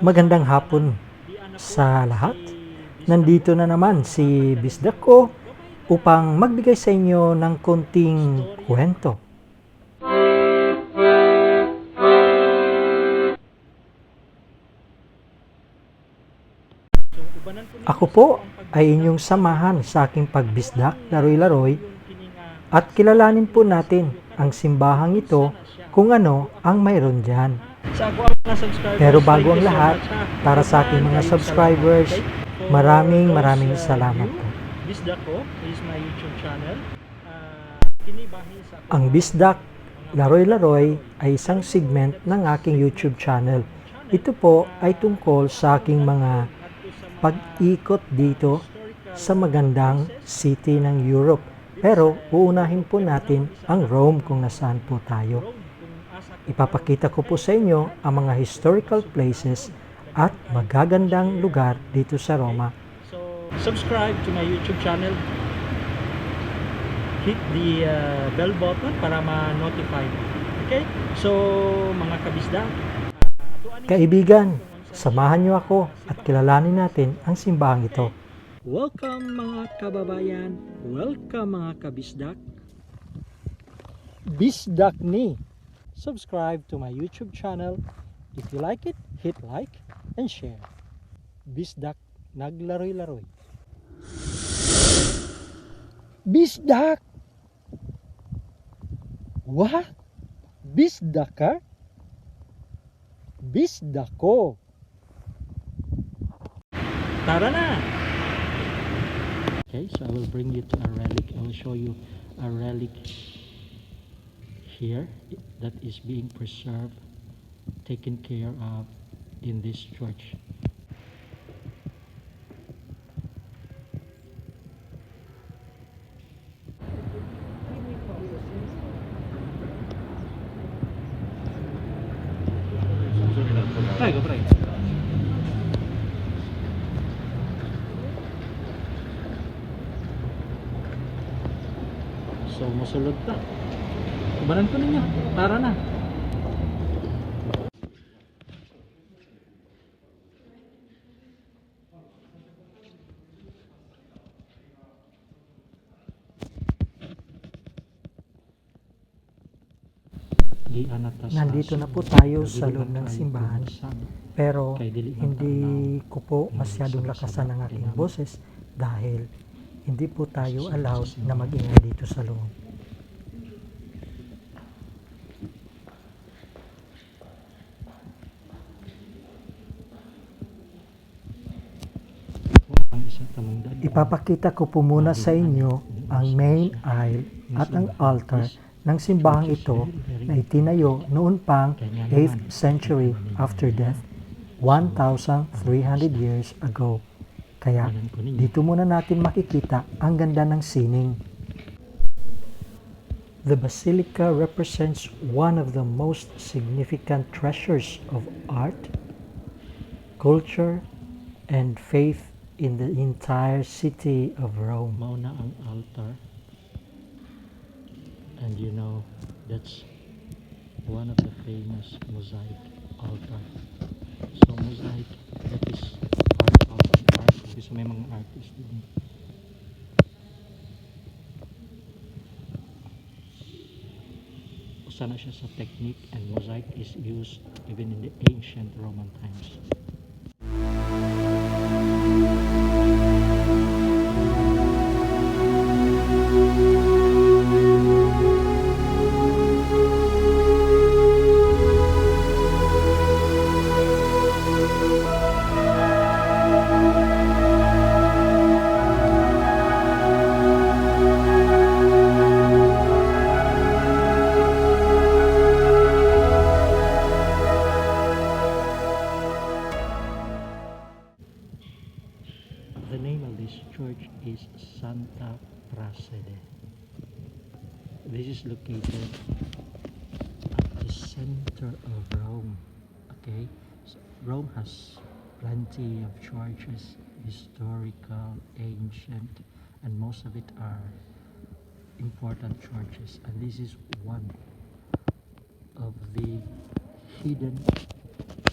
Magandang hapon sa lahat. Nandito na naman si Bisdak ko upang magbigay sa inyo ng konting kwento. Ako po ay inyong samahan sa aking pagbisdak Laruy-Laroy at kilalanin po natin ang simbahang ito kung ano ang mayroon dyan. Pero bago ang lahat, para sa aking mga subscribers, maraming salamat po. Ang Bisdak Laruy-Laroy ay isang segment ng aking YouTube channel. Ito po ay tungkol sa aking mga pag-ikot dito sa magandang city ng Europe. Pero uunahin po natin ang Rome kung nasaan po tayo. Ipapakita ko po sa inyo ang mga historical places at magagandang lugar dito sa Roma. So, subscribe to my YouTube channel. Hit the bell button para ma-notify. Okay? So, mga kabisdak, kaibigan, samahan niyo ako at kilalanin natin ang simbahang ito. Welcome mga kababayan. Welcome mga kabisdak. Bisdak ni. Subscribe to my YouTube channel. If you like it, hit like and share. Bisdak naglaroy-laroy. Bisdak! What? Bisdak ka? Bisdako. Tara na! Okay, so I will bring you to a relic. I will show you a relic here that is being preserved, taken care of in this church. Prego, prego. So, musulod ta. Kubanan ko ninyo. Tara na. Nandito na po tayo sa loob ng simbahan. Pero hindi ko po masyadong lakasan ang aking boses dahil hindi po tayo allowed na mag-ingay dito sa loob. Ipapakita ko po muna sa inyo ang main aisle at ang altar ng simbahang ito na itinayo noon pang 8th century after death, 1,300 years ago. Kaya dito muna natin makikita ang ganda ng sining. The Basilica represents one of the most significant treasures of art, culture, and faith in the entire city of Rome. Mauna ang altar. And you know, that's one of the famous mosaic altar. So mosaic, that is part of art. Kasi may mga artists din. Usa na siya sa technique, and mosaic is used even in the ancient Roman times. The name of this church is Saint Praxidis. This is located at the center of Rome. Okay, so Rome has plenty of churches, historical, ancient, and most of it are important churches. And this is one of the hidden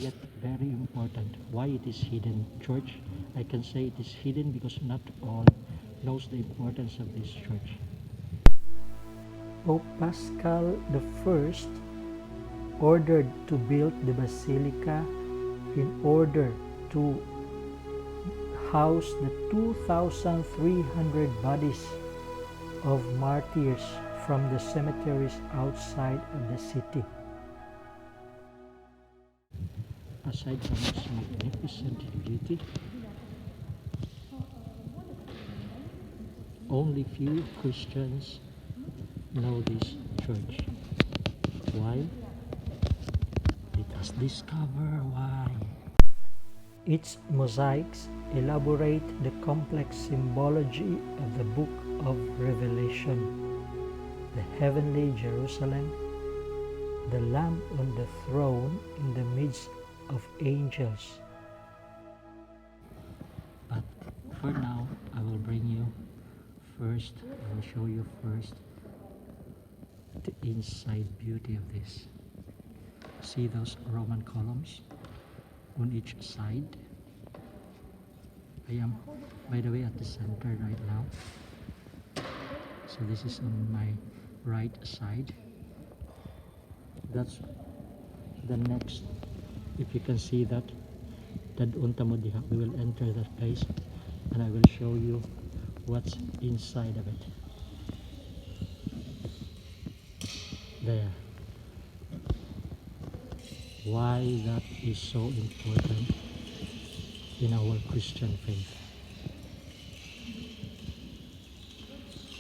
yet very important. Why it is hidden, church? I can say it is hidden because not all knows the importance of this church. Pope Pascal I ordered to build the Basilica in order to house the 2,300 bodies of martyrs from the cemeteries outside of the city. Aside from its magnificent beauty, only few Christians know this church. Why? Let us discover why. Its mosaics elaborate the complex symbology of the Book of Revelation, the heavenly Jerusalem, the Lamb on the throne in the midst of angels. But for now, I will bring you first, I will show you first the inside beauty of this. See those Roman columns on each side? I am, by the way, at the center right now. So this is on my right side. That's the next, if you can see that, dadunta mo diha, we will enter that place and I will show you what's inside of it. There. Why that is so important in our Christian faith.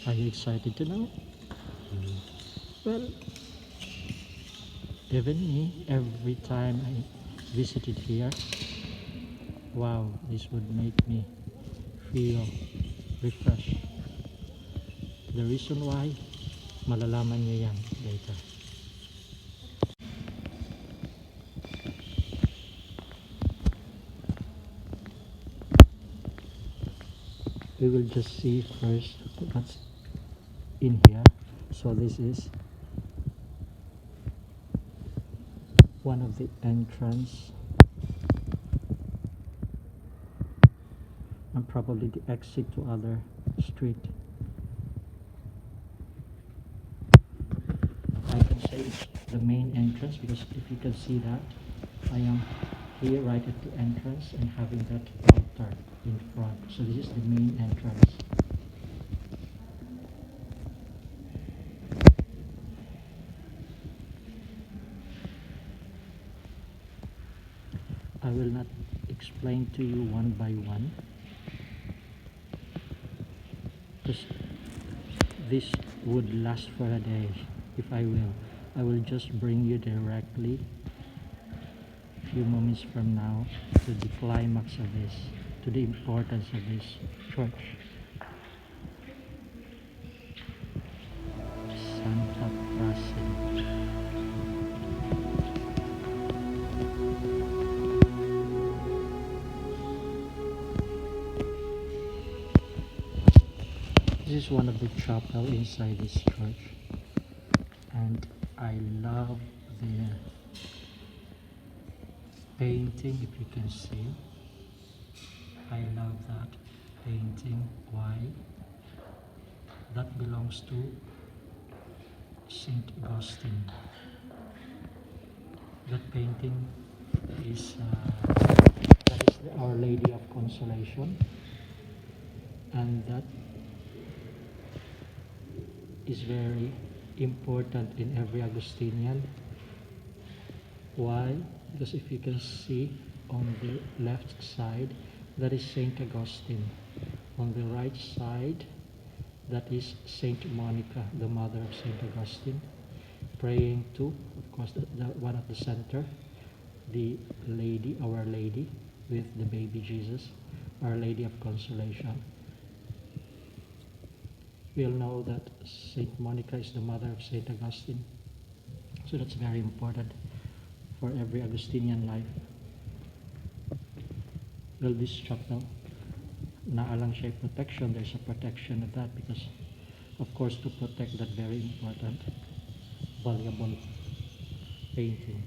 Are you excited to know? Well, even me, every time I visited here, wow, this would make me feel refreshed. The reason why, malalaman nyo yan later. We will just see first what's in here. So this is one of the entrance and probably the exit to other street. I can say it's the main entrance because if you can see that, I am here right at the entrance and having that altar in front. So this is the main entrance. I will not explain to you one by one because this would last for a day if I will. I will just bring you directly a few moments from now to the climax of this, to the importance of this church. Saint Praxidis. This is one of the chapel inside this church, and I love the painting. If you can see, I love that painting. Why? That belongs to Saint Augustine. That painting is that is Our Lady of Consolation, and that is very important in every Augustinian. Why? Because if you can see on the left side, that is Saint Augustine. On the right side, that is Saint Monica, the mother of Saint Augustine, praying to, of course, the one at the center, the Lady, Our Lady, with the baby Jesus, Our Lady of Consolation. We all know that Saint Monica is the mother of Saint Augustine. So that's very important for every Augustinian life. Well, this chapel, naalang siya protection. There's a protection of that because, of course, to protect that very important, valuable painting.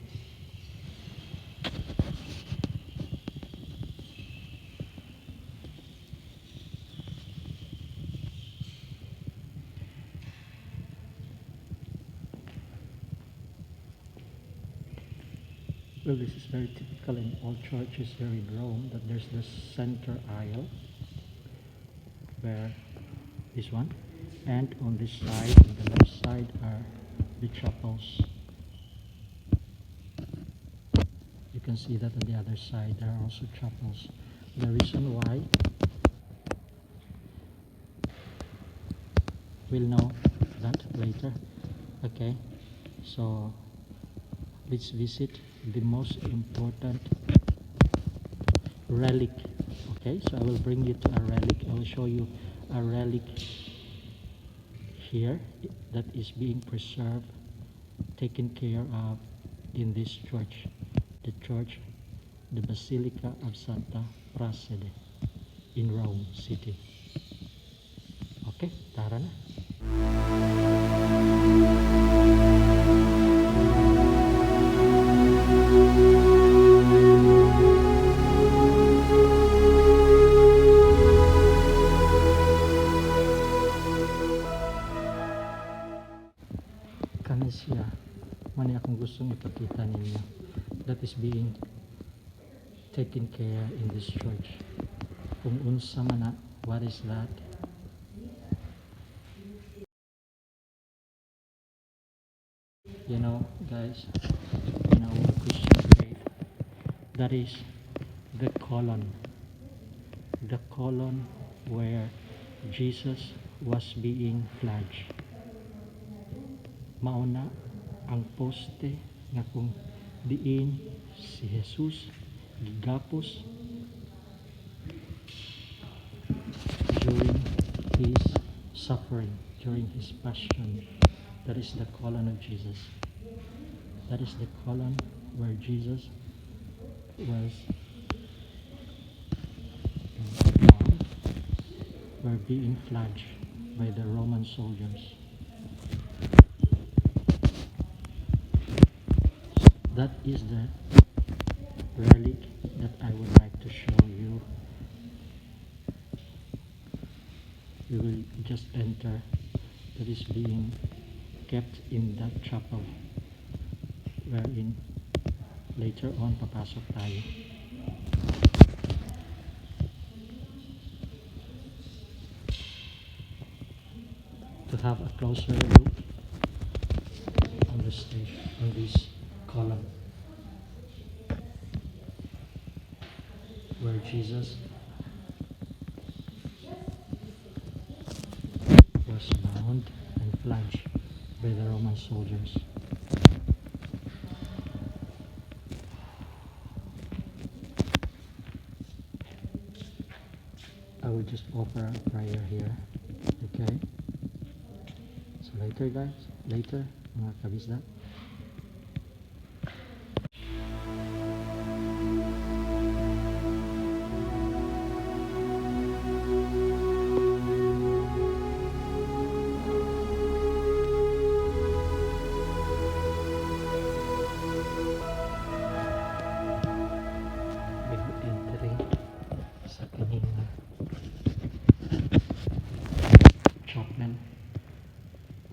Well, this is very typical in all churches here in Rome, that there's the center aisle, where this one, and on this side, on the left side, are the chapels. You can see that on the other side there are also chapels. The reason why, we'll know that later. Okay, so let's visit the most important relic. Okay, so I will bring you to a relic. I will show you a relic here that is being preserved, taken care of in this church, the Basilica of Saint Praxidis in Rome City. Okay, tara na. Kani siya, mani akong gustong ipakita ninyo, that is being taken care in this church. Kung unsa man na, what is that? You know, guys, in our Christian faith, that is the column where Jesus was being flagged. Mauna ang poste nga kung diin si Jesus gigapos during his suffering, during his passion. That is the column of Jesus. That is the column where Jesus was bound, were being flagged by the Roman soldiers. That is the relic that I would like to show you. We will just enter. That is being kept in that chapel, wherein later on papasok tayo. To have a closer look on the stage, on this column, where Jesus was bound and flagged by the Roman soldiers. I will just offer a prayer here. Okay? So later, guys, mga kabisdak.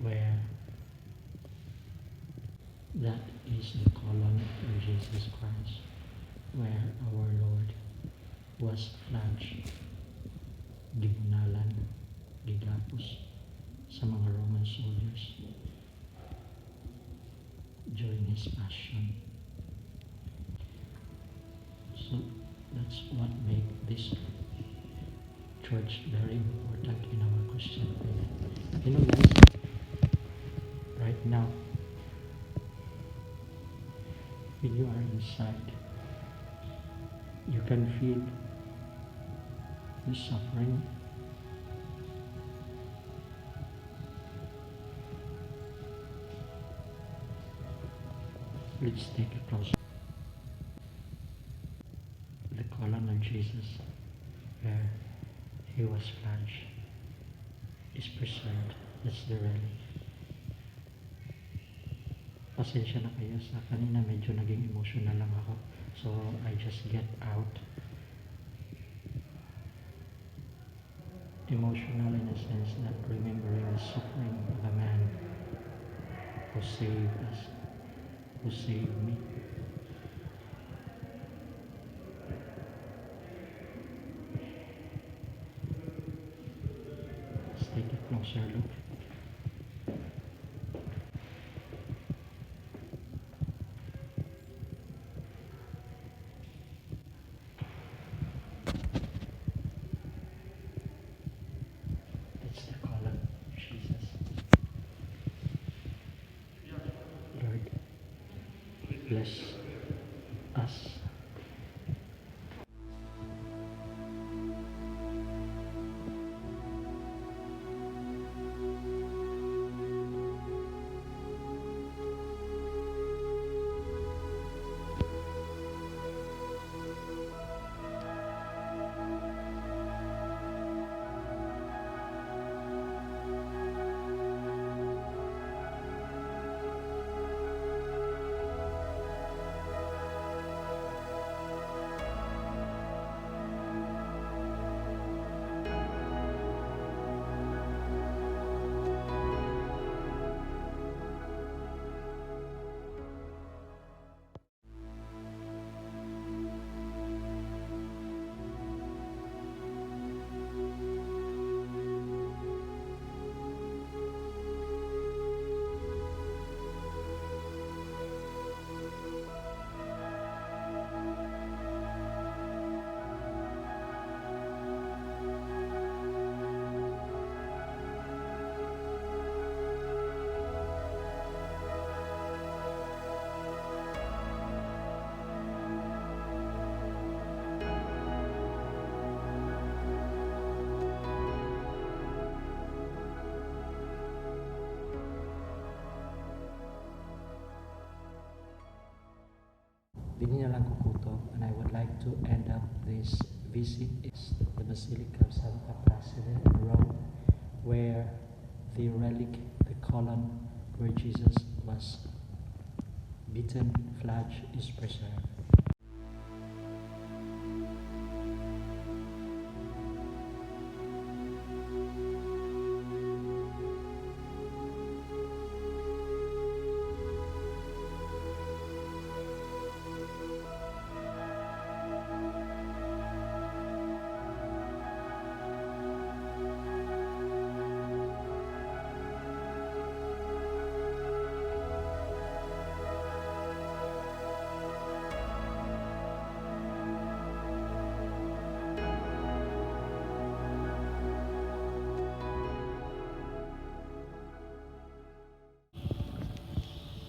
Where that is the column of Jesus Christ, where our Lord was flagged, gibunalan, gigapos sa mga Roman soldiers during his passion. So that's what makes this church very important in our Christian faith. You know, guys, right now, when you are inside, you can feel the suffering. Let's take a closer look. The column of Jesus, where he was flagged, is preserved. That's the relic. Pasensya na kayo sa kanina, medyo naging emotional lang ako. So I just get out. Emotional in a sense that remembering the suffering of a man who saved us, who saved me. closer look. It's the column of Jesus. Lord, bless us. Hindi na lang kukuto, and I would like to end up this visit is the Basilica of Saint Praxidis in Rome, where the relic, the column where Jesus was beaten, flaged, is preserved.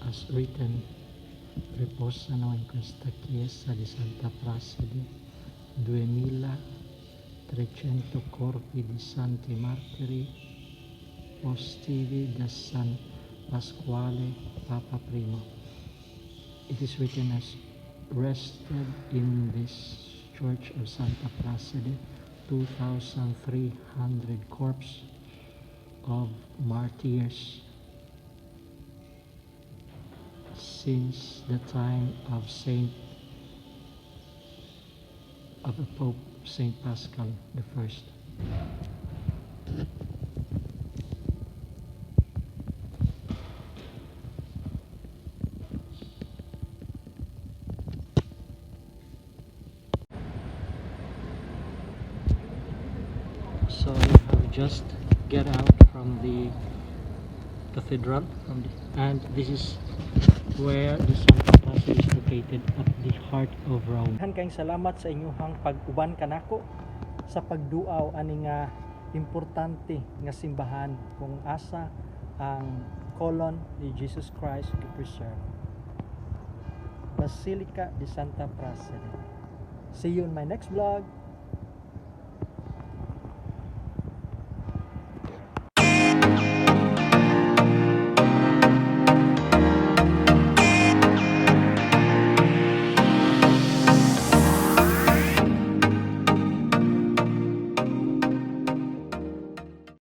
As written, riposano in questa chiesa di Santa Praxidis 2300 corpi di santi martiri postivi da San Pasquale Papa I. It is written as rested in this church of Santa Praxidis 2,300 corpse of martyrs since the time of the Pope Saint Pascal I. So you have just get out from the cathedral, and this is where the Santa Praxidis is located at the heart of Rome. Kayong salamat sa inyong pag-uban kanako sa pagduaw ani nga importante nga simbahan kung asa ang colon ni Jesus Christ gi-preserve. Basilica de Santa Praxidis. See you in my next vlog.